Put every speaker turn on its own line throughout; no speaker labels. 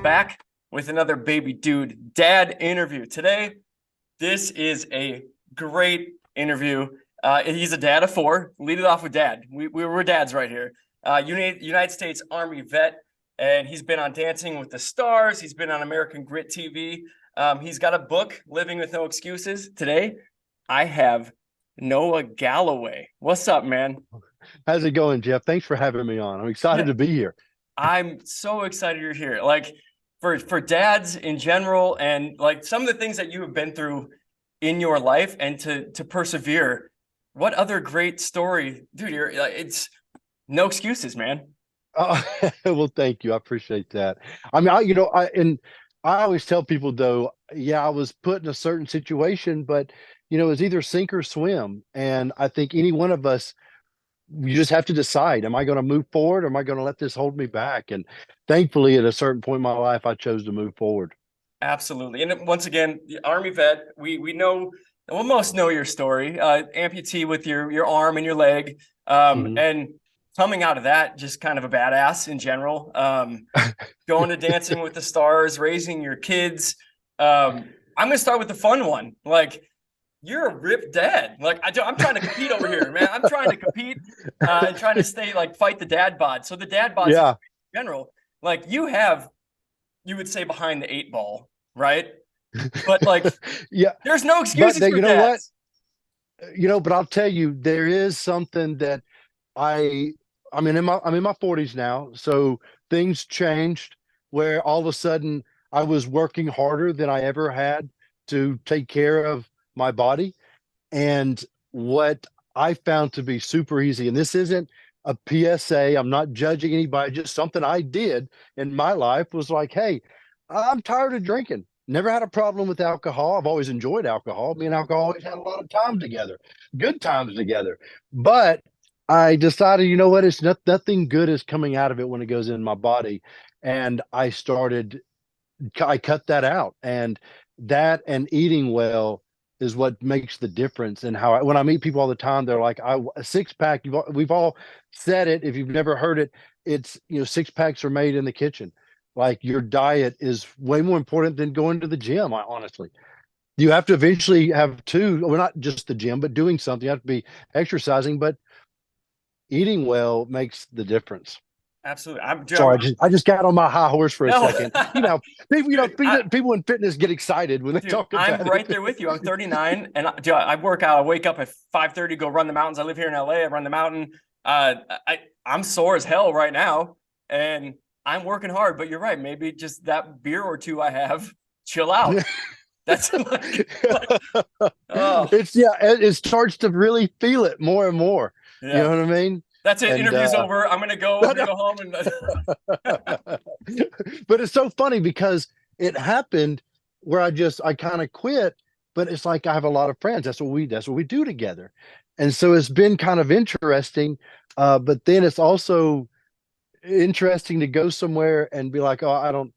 back with another baby dude dad interview. Today, this is a great interview. He's a dad of four. Lead it off with dad. We're dads right here. United States Army vet, and he's been on Dancing with the Stars. He's been on American Grit TV. He's got a book, Living with No Excuses. Today, I have Noah Galloway. What's up, man?
How's it going, Jeff? Thanks for having me on. I'm excited
Yeah,
to be here.
I'm so excited you're here. Like for dads in general, and like some of the things that you have been through in your life, and to persevere. What other great story, dude? It's no excuses, man.
Uh, well, thank you. I appreciate that. I mean, I always tell people though, yeah, I was put in a certain situation, but it's either sink or swim. And I think any one of us, you just have to decide, am I going to move forward or am I going to let this hold me back? And thankfully, at a certain point in my life, I chose to move forward.
Absolutely. And once again, the Army vet, we know, we'll most know your story. Amputee with your arm and your leg.
Mhm.
And coming out of that, just kind of a badass in general. Going to Dancing with the Stars, raising your kids. I'm gonna start with the fun one. Like, you're a ripped dad. Like, I'm trying to compete over here, man. I'm trying to compete and trying to stay, like, fight the dad bod. So the dad bod situation
Yeah.
in general, like, you would say, behind the eight ball, right? But like,
Yeah.
there's no
But
excuses for
you know what?
dads.
But I'll tell you, there is something that I I mean I'm in my 40s now, so things changed where all of a sudden I was working harder than I ever had to take care of my body. And what I found to be super easy, and this isn't a PSA, I'm not judging anybody, just something I did in my life was like, hey, I'm tired of drinking. Never had a problem with alcohol. I've always enjoyed alcohol. Me and alcohol always had a lot of time together, good times together. But I decided, you know what? Nothing good is coming out of it when it goes in my body. And I cut that out. And that and eating well is what makes the difference. And when I meet people all the time, they're like, a six pack, we've all said it. If you've never heard it, it's, six packs are made in the kitchen. Like your diet is way more important than going to the gym, honestly. You have to eventually have two, well, not just the gym, but doing something. You have to be exercising, but eating well makes the difference.
Absolutely.
Sorry, I just got on my high horse for a
No,
second. People,
dude,
people in fitness get excited when they
dude,
talk
I'm
about it.
right there with you. I'm 39, and dude, I work out. I wake up at 5:30, go run the mountains. I live here in LA. I run the mountain. I'm sore as hell right now, and I'm working hard. But you're right. Maybe just that beer or two I have, chill out. That's oh
It starts to really feel it more and more. You
yeah.
know what I mean?
That's it.
And
Interview's over. I'm gonna go. I'm gonna go home and
but it's so funny because it happened where I kind of quit, but it's like I have a lot of friends. That's what we do together. And so it's been kind of interesting. But then it's also interesting to go somewhere and be like, oh, I don't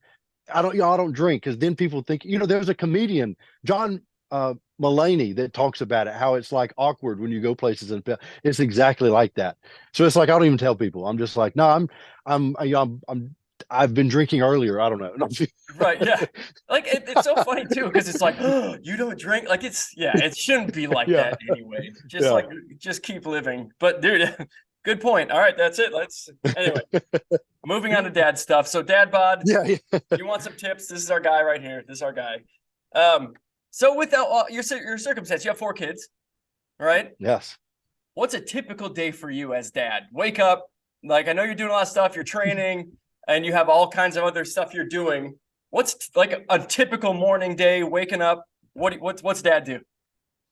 drink, because then people think, there's a comedian, John Mulaney, that talks about it, how it's like awkward when you go places, and it's exactly like that. So it's like I don't even tell people. I'm just like, no, I've been drinking earlier. I don't know.
right. Yeah. Like it's so funny too, because it's like, oh, you don't drink. Like it shouldn't be like
Yeah,
that anyway. Just
yeah,
like just keep living. But dude, good point. All right, that's it. Let's anyway. Moving on to dad stuff. So dad bod,
yeah, yeah.
you want some tips? This is our guy right here. This is our guy. So without your circumstance, you have four kids, right?
Yes.
What's a typical day for you as dad? Wake up, like I know you're doing a lot of stuff, you're training, and you have all kinds of other stuff you're doing. What's like a typical morning day, waking up? What's dad do?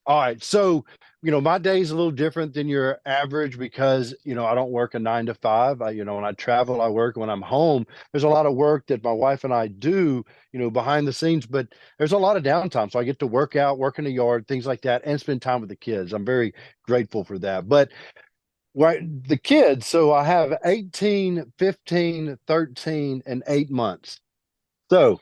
All right. So, my day is a little different than your average because, I don't work a 9 to 5. When I travel, I work. When I'm home, there's a lot of work that my wife and I do, behind the scenes, but there's a lot of downtime. So I get to work out, work in the yard, things like that, and spend time with the kids. I'm very grateful for that. But right, the kids, so I have 18, 15, 13, and 8 months. So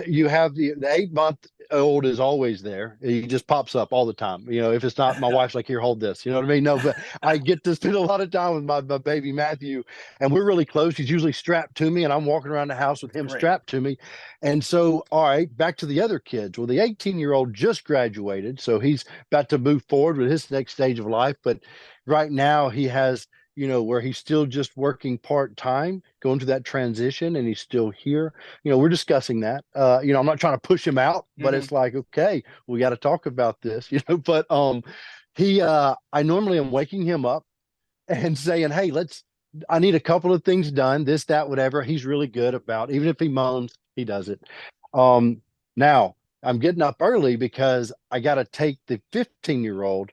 you have the 8 month. old is always there. He just pops up all the time. If it's not, my wife's like, here, hold this. You know what I mean? No, but I get to spend a lot of time with my baby Matthew, and we're really close. He's usually strapped to me, and I'm walking around the house with him
Great.
strapped to me. And so, all right, back to the other kids. Well, the 18-year-old just graduated, so he's about to move forward with his next stage of life. But right now, he has where he's still just working part time, going through that transition, and he's still here. We're discussing that. I'm not trying to push him out, but
Hmm.
it's like, okay, we got to talk about this, But I normally am waking him up and saying, hey, I need a couple of things done, this, that, whatever. He's really good about, even if he moans, he does it. Now I'm getting up early because I got to take the 15-year-old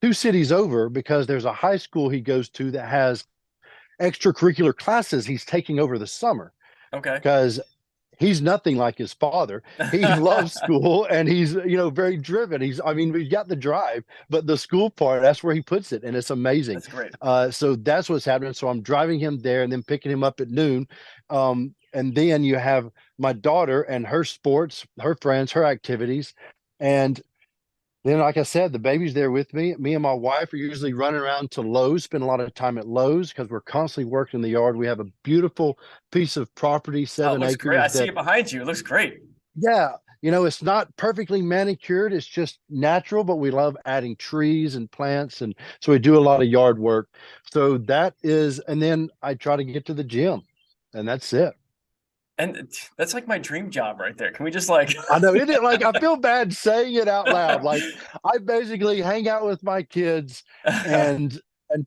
2 cities over because there's a high school he goes to that has extracurricular classes he's taking over the summer
Okay.
because he's nothing like his father. He loves school and he's, very driven. I mean, we've got the drive, but the school part, that's where he puts it. And it's amazing.
That's great.
So that's what's happening. So I'm driving him there and then picking him up at noon. And then you have my daughter and her sports, her friends, her activities. And then, like I said, the baby's there with me. Me and my wife are usually running around to Lowe's, spend a lot of time at Lowe's because we're constantly working in the yard. We have a beautiful piece of property,
Oh, it
seven
looks great. I
acres
see
that,
it behind you. It looks great.
yeah, it's not perfectly manicured. It's just natural, but we love adding trees and plants. And so we do a lot of yard work. So that is, and then I try to get to the gym, and that's it.
And that's like my dream job right there. Can we just like
I know it. Like I feel bad saying it out loud. Like I basically hang out with my kids and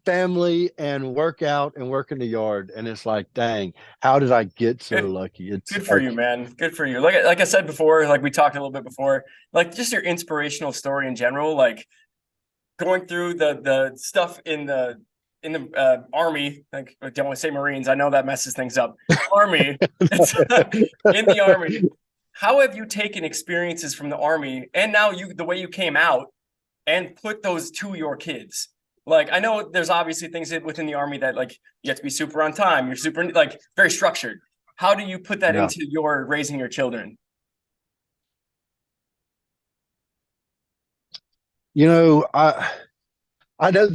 family and work out and work in the yard, and it's like, dang, how did I get so
good,
lucky? It's
good for
like,
you, man. Good for you. Like I said before, like we talked a little bit before, like just your inspirational story in general, like going through the stuff in the army. Like I don't want to say Marines. I know that messes things up. Army. It's in the army. How have you taken experiences from the army and now the way you came out and put those to your kids? Like I know there's obviously things within the army that like you have to be super on time, you're super like very structured. How do you put that
yeah,
into your raising your children?
you know, I know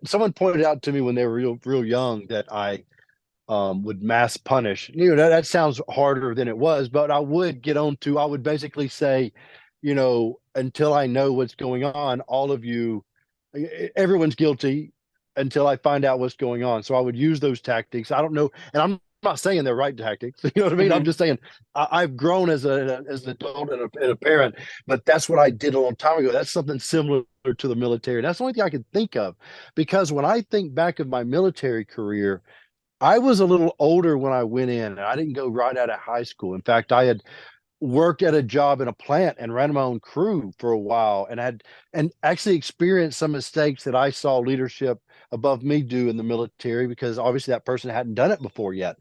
someone pointed out to me when they were real young that I would mass punish. That sounds harder than it was, but I would basically say, until I know what's going on, all of you, everyone's guilty until I find out what's going on. So I would use those tactics. I don't know, and I'm not saying they're right tactics. You know what I mean? I'm
Mm-hmm.
just saying I've grown as an adult and a parent, but that's what I did a long time ago. That's something similar to the military. That's the only thing I can think of, because when I think back of my military career, I was a little older when I went in, and I didn't go right out of high school. In fact, I had worked at a job in a plant and ran my own crew for a while and actually experienced some mistakes that I saw leadership above me do in the military, because obviously that person hadn't done it before yet.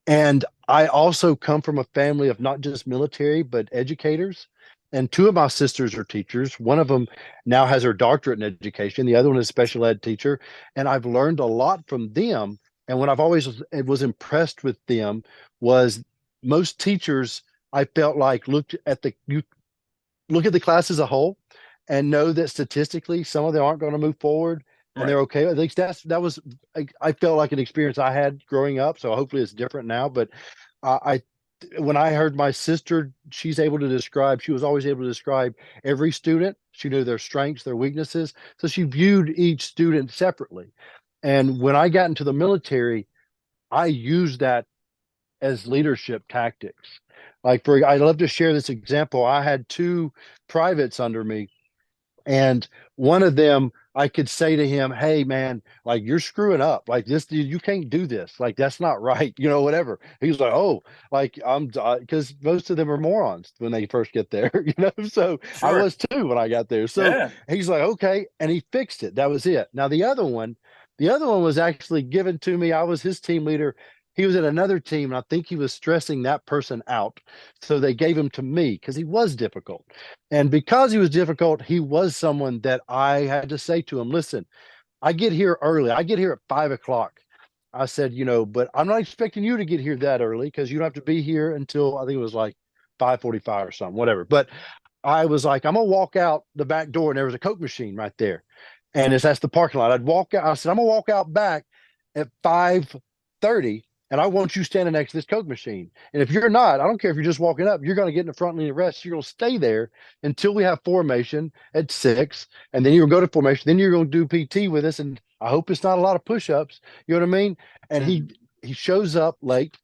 And I also come from a family of not just military, but educators. And two of my sisters are teachers. One of them now has her doctorate in education. The other one is a special ed teacher. And I've learned a lot from them. And what I've always was impressed with them was most teachers, I felt like, you look at the class as a whole and know that statistically some of them aren't going to move forward and
Right.
they're okay. At least that was, I felt like an experience I had growing up. So hopefully it's different now. But I when I heard my sister, she was always able to describe every student. She knew their strengths, their weaknesses. So she viewed each student separately. And when I got into the military, I used that as leadership tactics. I love to share this example. I had two privates under me, and one of them, I could say to him, hey man, like you're screwing up. Like this, you can't do this. Like that's not right. Whatever. He was like, oh, like because most of them are morons when they first get there, So I
Sure.
was too when I got there. So
Yeah.
he's like, okay. And he fixed it. That was it. Now the other one was actually given to me. I was his team leader. He was at another team, and I think he was stressing that person out. So they gave him to me because he was difficult. And because he was difficult, he was someone that I had to say to him, listen, I get here early. I get here at 5 o'clock. I said, but I'm not expecting you to get here that early because you don't have to be here until I think it was like 5:45 or something, whatever. But I was like, I'm gonna walk out the back door, and there was a Coke machine right there, and that's the parking lot. I'd walk out. I said, I'm gonna walk out back at 5:30, and I want you standing next to this Coke machine. And if you're not, I don't care if you're just walking up, you're gonna get in the front lane of rest. You're gonna stay there until we have formation at 6, and then you're gonna go to formation. Then you're gonna do PT with us, and I hope it's not a lot of push-ups. You know what I mean? And
Mhm.
he shows up late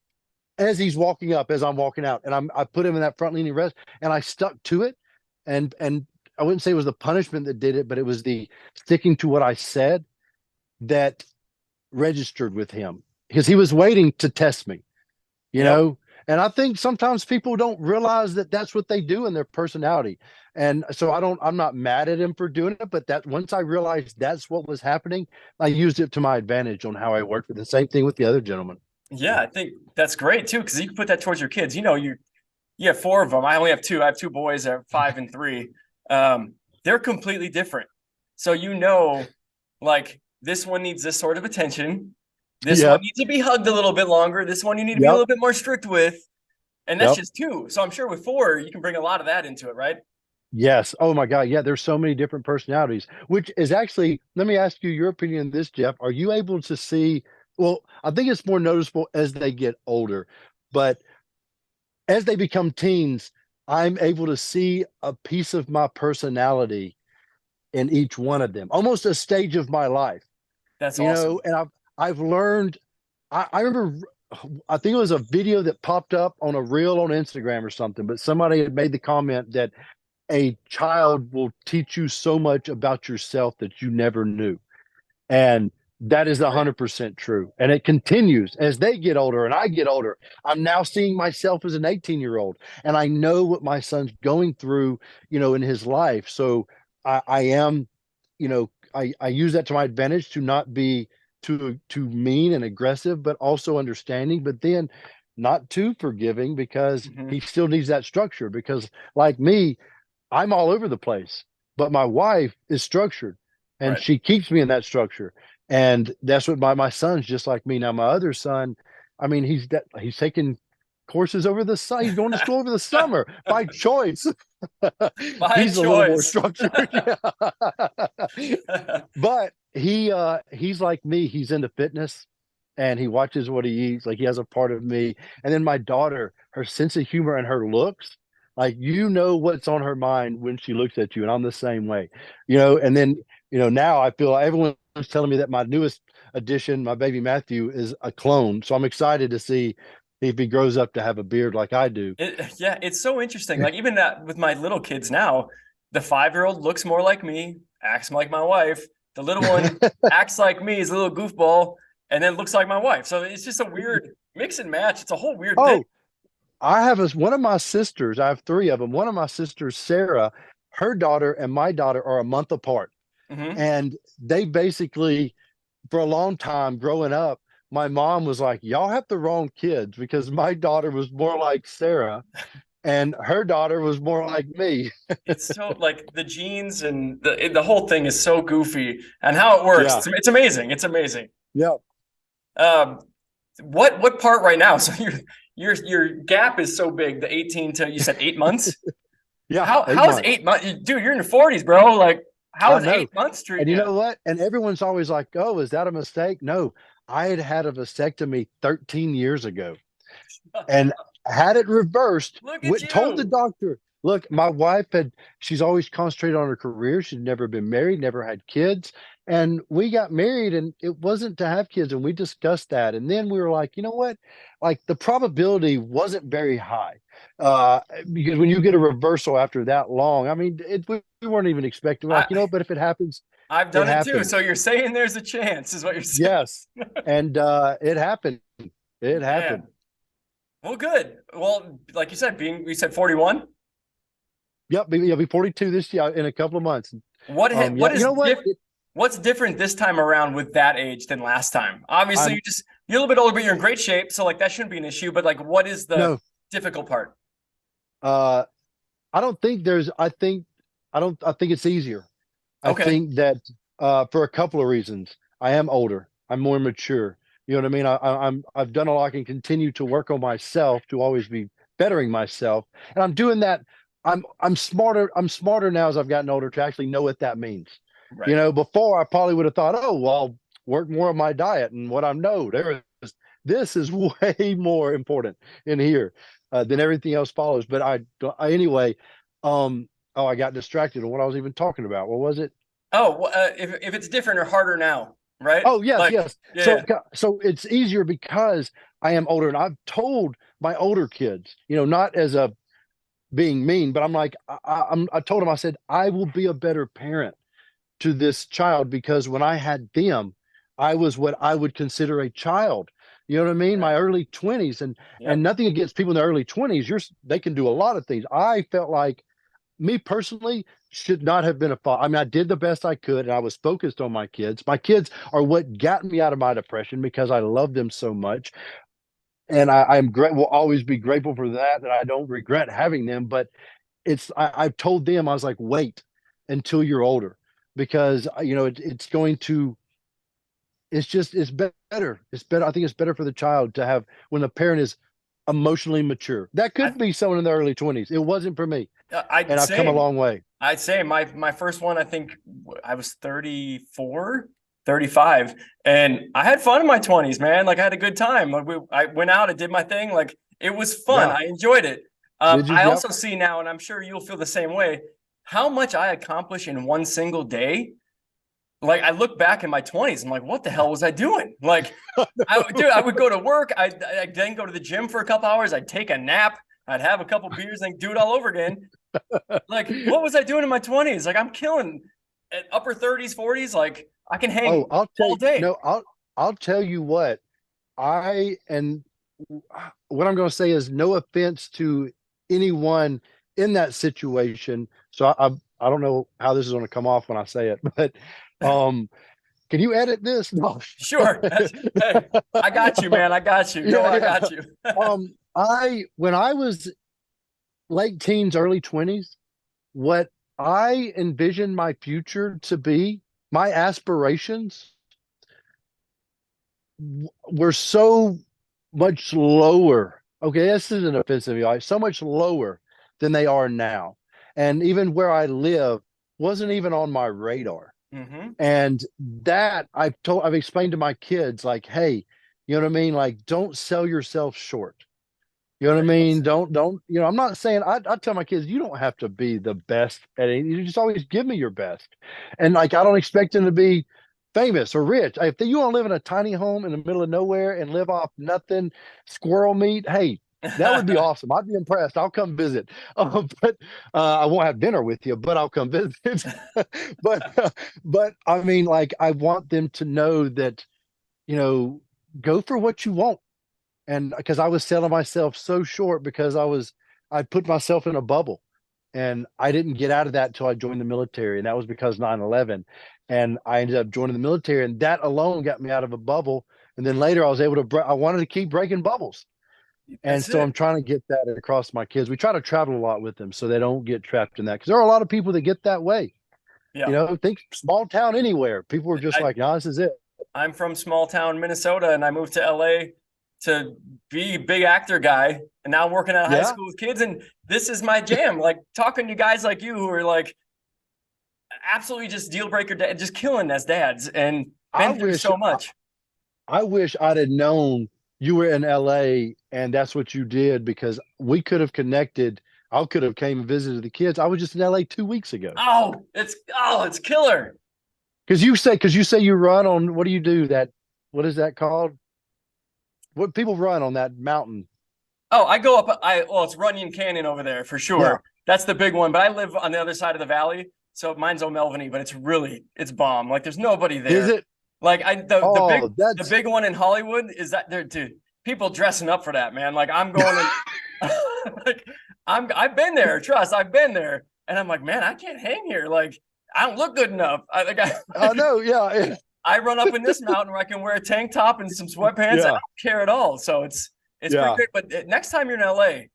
as he's walking up, as I'm walking out, and I put him in that front leaning rest, and I stuck to it, and I wouldn't say it was the punishment that did it, but it was the sticking to what I said that registered with him because he was waiting to test me, you
Yep.
know. And I think sometimes people don't realize that that's what they do in their personality. And so I'm not mad at him for doing it, but that once I realized that's what was happening, I used it to my advantage on how I worked with the same thing with the other gentleman.
Yeah, I think that's great too, because you can put that towards your kids. You have four of them. I only have two. I have two boys that are 5 and 3. They're completely different. So like this one needs this sort of attention. This one
Yep.
needs to be hugged a little bit longer. This one you need to be a
Yep.
little bit more strict with. And that's
Yep.
just two. So I'm sure with four, you can bring a lot of that into it, right?
Yes. Oh my God. Yeah. There's so many different personalities, which is actually, let me ask you your opinion on this, Jeff. Are you able to see? Well, I think it's more noticeable as they get older, but as they become teens, I'm able to see a piece of my personality in each one of them, almost a stage of my life,
That's awesome.
and I've learned, I remember, I think it was a video that popped up on a reel on Instagram or something, but somebody had made the comment that a child will teach you so much about yourself that you never knew. And that is
Great.
100% true. And it continues as they get older and I get older. I'm now seeing myself as an 18-year-old, and I know what my son's going through, in his life. So I am, I use that to my advantage to not be too mean and aggressive, but also understanding, but then not too forgiving because he
Mhm.
still needs that structure. Because like me, I'm all over the place, but my wife is structured and
Right.
she keeps me in that structure. And that's what my son's just like me. Now, my other son, I mean, he's taking courses over the summer. He's going to school over the summer by choice.
By
He's a little more
choice.
structured. Yeah. But he's like me. He's into fitness and he watches what he eats. Like he has a part of me. And then my daughter, her sense of humor and her looks, like what's on her mind when she looks at you. And I'm the same way. And then, now I feel like everyone's telling me that my newest addition, my baby Matthew, is a clone. So I'm excited to see if he grows up to have a beard like I do.
Yeah, it's so interesting. Like even with my little kids now, the 5-year-old looks more like me, acts like my wife. The little one acts like me, is a little goofball, and then looks like my wife. So it's just a weird mix and match. It's a whole weird thing.
Oh, one of my sisters, I have three of them. One of my sisters, Sarah, her daughter and my daughter are a month apart.
Hmm.
And they basically, for a long time growing up, my mom was like, y'all have the wrong kids because my daughter was more like Sarah and her daughter was more like me.
It's so like the genes and the whole thing is so goofy and how it works.
Yeah.
It's amazing. It's amazing.
Yeah.
Um, what part right now? So your gap is so big. The 18 to you said 8 months.
Yeah. Eight
How is
months.
8 months? Dude, you're in your 40s, bro. Like how
I
is
know.
8 months
And
treating
you
you?
know what? And everyone's always like, oh, is that a mistake? No, I had had a vasectomy 13 years ago and had it reversed.
Look at
Told the
you.
doctor, look, my wife she's always concentrated on her career. She'd never been married, never had kids. And we got married and it wasn't to have kids. And we discussed that. And then we were like, you know what? Like the probability wasn't very high. Because when you get a reversal after that long, I mean, we weren't even expecting, we're like,
I
but if it happens,
I've
it
done it too. So
happens.
you're saying there's a chance, is what you're saying.
Yes. And it happened. It happened.
Man. Well, good. Well, like you said, you said 41.
Yep, he'll be 42 this year in a couple of months.
What
Yeah, you
is
know what?
what's different this time around with that age than last time? Obviously,
I'm
you're a little bit older, but you're in great shape, so like that shouldn't be an issue. But like, what is the
no,
difficult part?
uh, I don't think there's. I think it's easier. I
Okay.
think that for a couple of reasons. I am older. I'm more mature. You know what I mean? I've done a lot. I can continue to work on myself to always be bettering myself, and I'm doing that. I'm smarter. I'm smarter now as I've gotten older to actually know what that means. You
Right.
know, before I probably would have thought, oh, well, I'll work more on my diet and what I know. This is way more important in here than everything else follows. But anyway. Oh, I got distracted on what I was even talking about. What was it?
Oh, well, if it's different or harder now, right?
Oh, yes,
Like,
yes.
yeah,
So it's easier because I am older, and I've told my older kids, not as a being mean, but I'm like, I told them, I said, I will be a better parent to this child because when I had them, I was what I would consider a child. You know what I mean?
right.
My early 20s, and
Yep.
nothing against people in their early 20s. They can do a lot of things. I felt like me personally should not have been a father. I mean, I did the best I could and I was focused on my kids. My kids are what got me out of my depression because I love them so much. And I'm great, will always be grateful for that. And I don't regret having them. But I've told them, I was like, wait until you're older because, it's going to, it's better. It's better. I think it's better for the child to have when the parent is emotionally mature. That
I,
could be someone in the early 20s. It wasn't for me.
I'd
And I've come a
say,
long way.
I'd say my first one, I think I was 34, 35, and I had fun in my 20s, man. Like I had a good time. Like I went out, I did my thing. Like it was fun.
Yeah.
I enjoyed it.
Did you?
I
Yep.
also see now, and I'm sure you'll feel the same way, how much I accomplish in one single day. Like I look back in my 20s, I'm like, what the hell was I doing? Like, I would go to work. I'd then go to the gym for a couple hours. I'd take a nap. I'd have a couple beers and do it all over again. Like, what was I doing in my 20s? Like, I'm killing at upper 30s, 40s. Like, I can
Oh,
hang
I'll tell
all
you.
day.
No, I'll tell you what. I and what I'm going to say is no offense to anyone in that situation. So I don't know how this is going to come off when I say it, but um, can you edit this? No.
Sure. Hey, I got you, man. I got you. Don't
Yeah,
worry, I
yeah.
got you.
I when I was late teens, early 20s, what I envisioned my future to be, my aspirations were so much lower. Okay, this isn't offensive, y'all. So much lower than they are now. And even where I live wasn't even on my radar.
Hmm.
And that I've explained to my kids, like, hey, you know what I mean? Like, don't sell yourself short. You know what I
Very well
mean?
said.
Don't, I'm not saying I tell my kids, you don't have to be the best at anything. You just always give me your best. And like I don't expect them to be famous or rich. If you want to live in a tiny home in the middle of nowhere and live off nothing, squirrel meat, hey, that would be awesome. I'd be impressed. I'll come visit. But I won't have dinner with you, but I'll come visit. But I mean, like I want them to know that, you know, go for what you want and because I was selling myself so short because I put myself in a bubble and I didn't get out of that until I joined the military and that was because 9/11 and I ended up joining the military and that alone got me out of a bubble and then later I was able to I wanted to keep breaking bubbles and
That's
so I'm
it.
trying to get that across to my kids. We try to travel a lot with them so they don't get trapped in that because there are a lot of people that get that way.
Yeah.
Think small town anywhere. People are just
I,
like, no, this is it.
I'm from small town Minnesota and I moved to LA to be a big actor guy. And now I'm working at a high
Yeah.
school with kids. And this is my jam. Like talking to guys like you who are like absolutely just deal breaker, just killing as dads and
I
been through
wish
so much.
I wish I'd have known you were in LA and that's what you did because we could have connected. I could have came and visited the kids. I was just in LA 2 weeks ago.
It's killer.
Because you say you run on what do you do that what is that called? What people run on that mountain.
Oh, I go up. It's Runyon Canyon over there for
Yeah.
sure. That's the big one. But I live on the other side of the valley, so mine's O'Melveny. But it's bomb. Like there's nobody
Is
there.
it?
Like
Oh,
the
that's
big one in Hollywood is that there, dude. People dressing up for that, man. Like I'm going and like I've been there. Trust, I've been there, and I'm like, man, I can't hang here. Like I don't look good enough.
I know, yeah.
I run up in this mountain where I can wear a tank top and some sweatpants. I
Yeah.
don't care at all. So it's pretty
Yeah.
great. But next time you're in LA,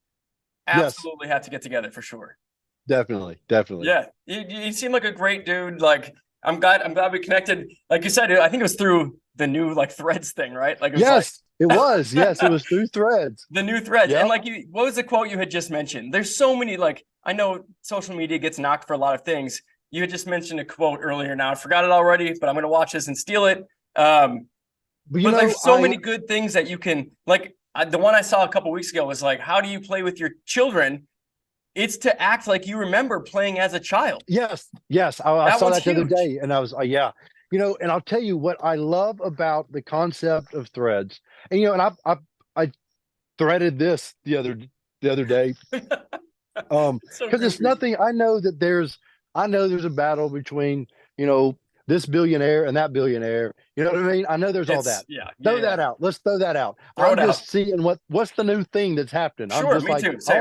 Yes,
absolutely have to get together for sure.
definitely. Definitely.
Yeah, you seem like a great dude. Like I'm glad we connected. Like you said, I think it was through the new like threads thing, right? Like it was like
Yes, it was. Yes, it was through threads.
the new threads. And
Yep.
like what was the quote you had just mentioned? There's so many, like, I know social media gets knocked for a lot of things. You had just mentioned a quote earlier. Now I forgot it already, but I'm gonna watch this and steal it.
But
But there's so many good things that you can like. The one I saw a couple weeks ago was like, how do you play with your children? It's to act like you remember playing as a child.
yes, yes, I
That
saw
one's
that the other
huge.
day, and I was, yeah, and I'll tell you what I love about the concept of threads, and and I threaded this the other day,
So
because it's
goofy.
nothing. I know there's a battle between you know this billionaire and that billionaire. You know what I mean? I know there's all
It's
that.
yeah, yeah,
Throw
yeah.
that out. Let's throw that out.
Throw
I'm
it out.
just seeing what's the new thing that's happening. I'm
Sure,
just
me
like
too. Same.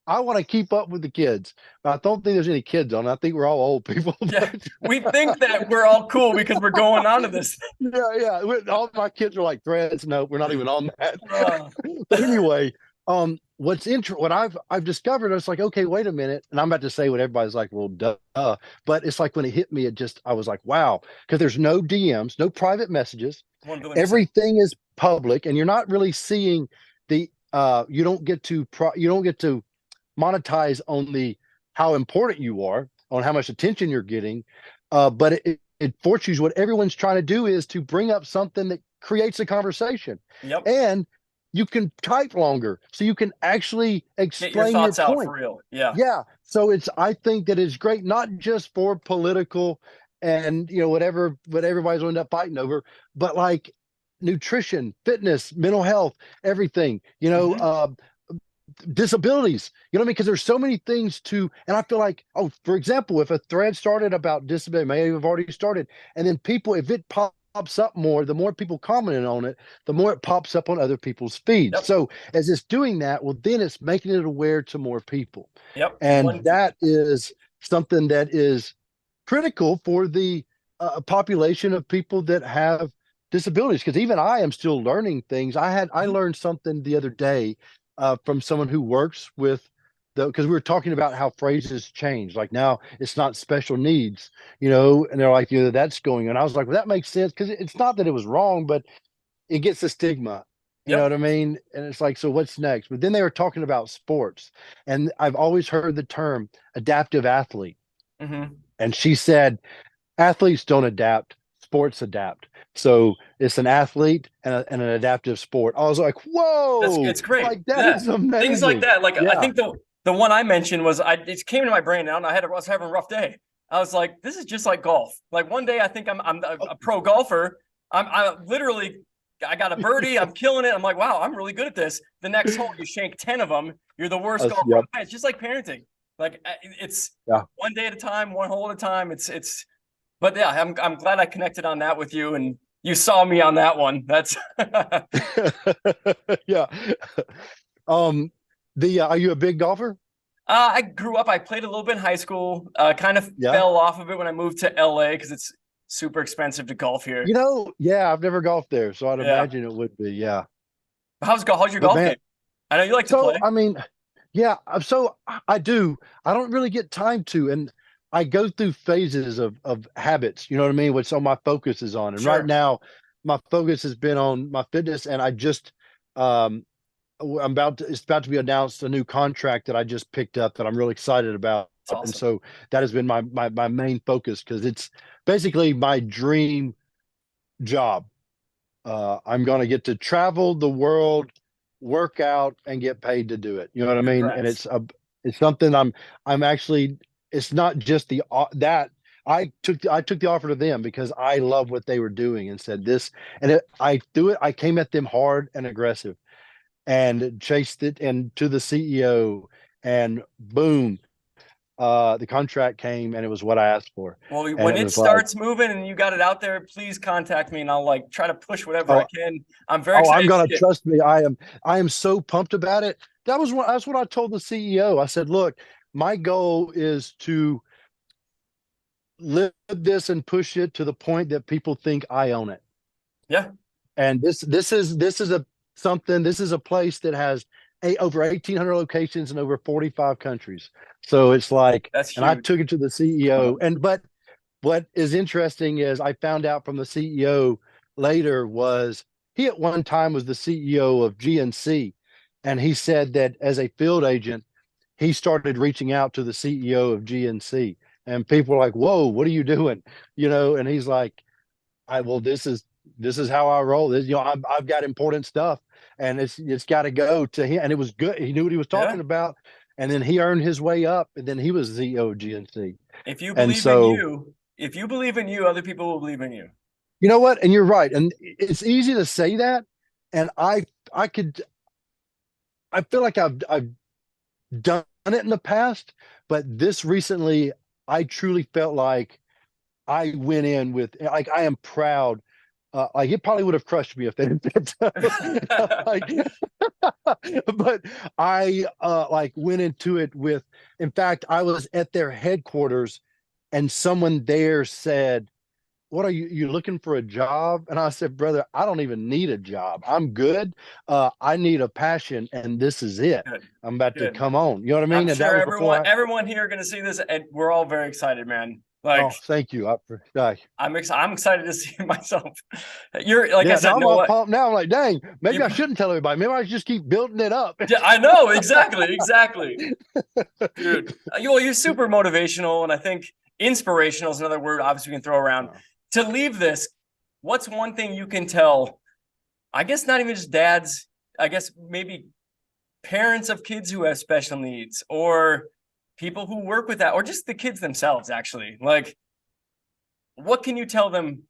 I want to keep up with the kids. But I don't think there's any kids on. I think we're all old people.
Yeah,
But
we think that we're all cool because we're going on to this.
yeah, yeah. All my kids are like threads. No, we're not even on that.
Uh,
But anyway, what I've discovered, it's like, okay, wait a minute, and I'm about to say what everybody's like, well, duh, but it's like when it hit me, I was like, wow, because there's no DMs, no private messages,
1 billion%.
everything is public, and you're not really seeing you don't get to monetize on the how important you are, on how much attention you're getting, but it forces what everyone's trying to do is to bring up something that creates a conversation,
Yep.
and you can type longer, so you can actually
Get your
explain your
thoughts out for
point.
real. Yeah.
Yeah, so I think that it's great, not just for political and what everybody's going to end up fighting over, but like nutrition, fitness, mental health, everything.
Hmm.
Disabilities. You know what I mean? Because there's so many things and I feel like, oh, for example, if a thread started about disability, maybe have already started, and then people, if it pops up more, the more people commenting on it, the more it pops up on other people's feeds.
Yep.
So as it's doing that, well, then it's making it aware to more people.
Yep.
And that is something that is critical for the population of people that have disabilities. Because even I am still learning things. I
Mhm.
learned something the other day from someone who works with because we were talking about how phrases change. Like now it's not special needs, and they're like, that's going on. I was like, well, that makes sense because it's not that it was wrong, but it gets a stigma. You know
Yep.
what I mean? And it's like, so what's next? But then they were talking about sports, and I've always heard the term adaptive athlete.
Hmm.
And she said, athletes don't adapt, sports adapt. So it's an athlete and an adaptive sport. I was like, whoa,
It's great.
like that
Yeah.
is
Things like
amazing.
that. Like I
Yeah.
think the one I mentioned was it came to my brain now and I was having a rough day. I was like, this is just like golf. Like one day I think I'm
Oh,
a pro golfer. I literally I got a birdie. I'm killing it. I'm like, wow, I'm really good at this. The next hole, you shank 10 of them. You're the worst golfer on
yep.
the planet. It's just like parenting. Like it's
Yeah.
one day at a time, one hole at a time. But yeah, I'm glad I connected on that with you and you saw me on that one. That's
Yeah. Um, are you a big golfer?
I grew up. I played a little bit in high school. Kind of
Yeah.
fell off of it when I moved to LA because it's super expensive to golf here.
Yeah, I've never golfed there, so I'd
Yeah.
imagine it would be. Yeah.
How's your
But
golf
man,
game? I know you like to
so
play.
I mean, yeah, so I do. I don't really get time to, and I go through phases of habits, you know what I mean, which all my focus is on. And right
Sure.
now, my focus has been on my fitness, and I just um it's about to be announced a new contract that I just picked up that I'm really excited about.
It's
And
awesome.
so that has been my main focus because it's basically my dream job. I'm going to get to travel the world, work out, and get paid to do it. You know what I mean? And
Congrats.
it's something I'm actually. It's not just that I took the offer to them because I love what they were doing and said this, and I threw it. I came at them hard and aggressive and chased it and to the CEO, and boom, the contract came and it was what I asked for,
Well,
and
when
it
it
was like,
starts moving and you got it out there, please contact me and I'll like try to push whatever I
oh,
can. I'm very
oh,
excited
I'm
to
gonna
see it.
trust me. I am so pumped about it. That's what I told the CEO. I said, look, my goal is to live this and push it to the point that people think I own it.
Yeah,
And this is a place that has over 1,800 locations in over 45 countries. So it's like,
that's
and I
huge.
took it to the CEO, and but what is interesting is I found out from the CEO later was he at one time was the CEO of GNC, and he said that as a field agent, he started reaching out to the CEO of GNC, and people were like, "Whoa, what are you doing?" And he's like, "I well, this is how I roll. I've got important stuff, and it's got to go to him." And it was good. He knew what he was talking
Yeah.
about, and then he earned his way up, and then he was the CEO of GNC.
If you
And
believe in
so
you, if you believe in you, other people will believe in you.
you know what? And you're right. And it's easy to say that. And I could I feel like I've done it in the past, but this recently I truly felt like I went in with like I am proud. Like it probably would have crushed me if they didn't. Like, but I like went into it with. In fact, I was at their headquarters, and someone there said, what are you looking for a job? And I said, brother, I don't even need a job. I'm good. I need a passion, and this is it.
Good,
I'm about to
good.
come on. You know what I
I'm
mean? And that
sure
was before
everyone here are gonna see this, and we're all very excited, man. Like
oh, thank you.
I'm excited to see it myself. You're like I
Yeah,
said,
now I'm all
Noah.
pumped. Now I'm like, dang, maybe
You,
I shouldn't tell everybody. Maybe I should just keep building it up.
yeah, I know exactly, exactly, dude. You're super motivational, and I think inspirational is another word. Obviously, we can throw around. To leave this, what's one thing you can tell? I guess not even just dads. I guess maybe parents of kids who have special needs, or people who work with that, or just the kids themselves. Actually, like, what can you tell them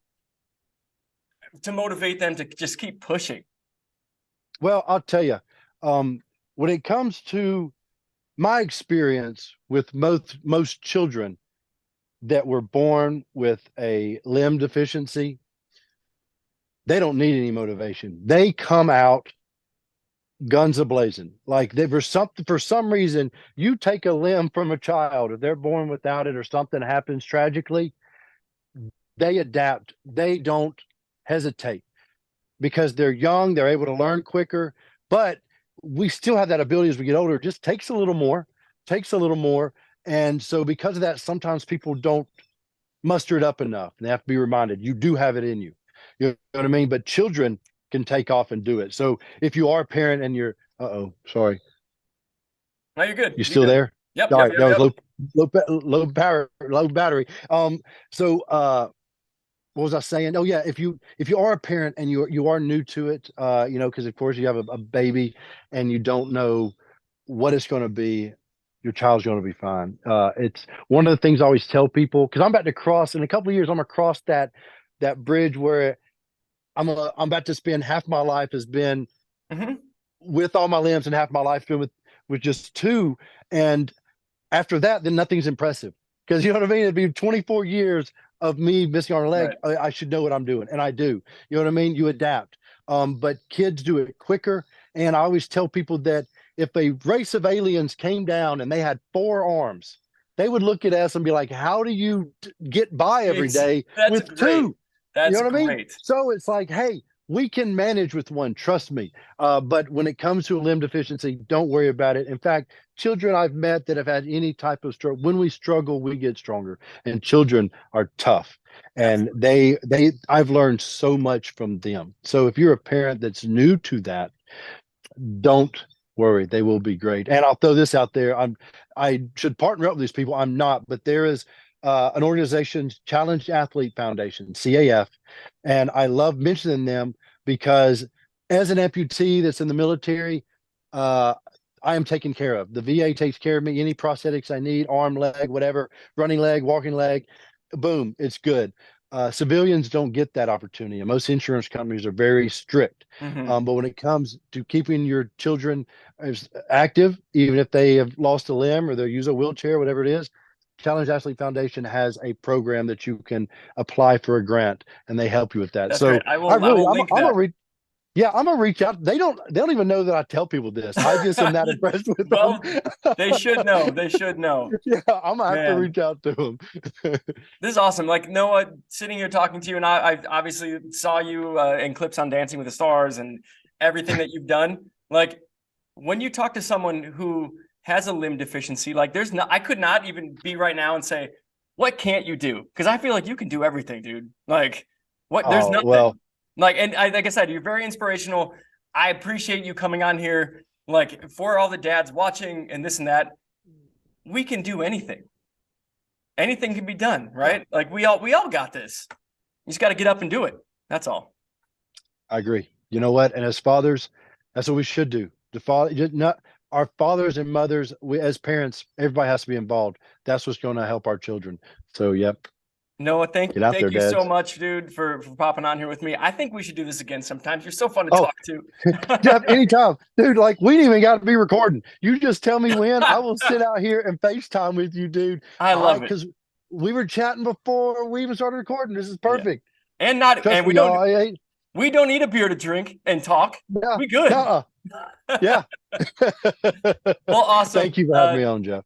to motivate them to just keep pushing?
Well, I'll tell you, when it comes to my experience with most children that were born with a limb deficiency, they don't need any motivation. They come out guns ablazing. Like they for some reason, you take a limb from a child, if they're born without it or something happens tragically, they adapt. They don't hesitate because they're young, they're able to learn quicker, but we still have that ability as we get older. It just takes a little more. And so because of that, sometimes people don't muster it up enough. They have to be reminded you do have it in you. You know what I mean? But children can take off and do it. So if you are a parent and you're, sorry,
No, you're good.
you
You're
still
good.
there?
Yep,
All
yep,
right,
yep,
that was
yep.
low battery. So what was I saying? Oh yeah, if you are a parent and you are new to it, because of course you have a baby and you don't know what it's going to be, your child's going to be fine. It's one of the things I always tell people because I'm about to cross in a couple of years. I'm gonna cross that bridge where I'm about to spend half my life has been
Mm-hmm.
with all my limbs and half my life been with just two, and after that, then nothing's impressive. Because you know what I mean? It'd be 24 years of me missing on a leg.
Right.
I should know what I'm doing. And I do. You know what I mean? You adapt. But kids do it quicker. And I always tell people that if a race of aliens came down and they had four arms, they would look at us and be like, how do you get by every
It's
day
that's
with
great.
two? You
That's
know what I mean?
great.
So it's like, hey, we can manage with one, trust me. But when it comes to a limb deficiency, don't worry about it. In fact, children I've met that have had any type of struggle, when we struggle, we get stronger. And children are tough. And
Absolutely.
I've learned so much from them. So if you're a parent that's new to that, don't worry, they will be great. And I'll throw this out there. I should partner up with these people. I'm not, but there is an organization, Challenged Athlete Foundation, CAF, and I love mentioning them because as an amputee that's in the military, uh, I am taken care of. The VA takes care of me. Any prosthetics I need, arm, leg, whatever, running leg, walking leg, boom, it's good. Civilians don't get that opportunity, and most insurance companies are very strict.
Mm-hmm.
But when it comes to keeping your children as active, even if they have lost a limb or they use a wheelchair, whatever it is, Challenge Athlete Foundation has a program that you can apply for a grant, and they help you with that.
That's great.
So
I will link
I'm a
that.
re yeah, I'm gonna reach out. They don't even know that I tell people this. I just am that impressed with them.
Well, they should know. They should know.
Yeah, I'm gonna have to
Man,
reach out to them.
this is awesome. Like Noah, sitting here talking to you, and I obviously saw you in clips on Dancing with the Stars and everything that you've done. Like when you talk to someone who has a limb deficiency, like there's no, I could not even be right now and say, what can't you do? Because I feel like you can do everything, dude. Like, what? There's
Oh,
nothing.
well,
Like, and like I said, you're very inspirational. I appreciate you coming on here. Like, for all the dads watching and this and that, we can do anything. Anything can be done,
yeah,
right? Like we all got this. You just got to get up and do it. That's all.
I agree. You know what? And as fathers, that's what we should do. The father, not our fathers and mothers. We as parents, everybody has to be involved. That's what's going to help our children. So, yep,
Noah, thank
get out there,
thank you so
dads.
much, dude, for popping on here with me. I think we should do this again sometimes. You're so fun to
Oh,
talk to.
Jeff, anytime, dude. Like we ain't even got to be recording. You just tell me when. I will sit out here and FaceTime with you, dude.
I
All right,
love it.
because we were chatting before we even started recording. This is
Yeah.
perfect.
And not
Trust
and
me, y'all. I ain't.
we don't need a beer to drink and talk.
Yeah,
We good.
yeah.
Well, awesome.
Thank you for having me on, Jeff.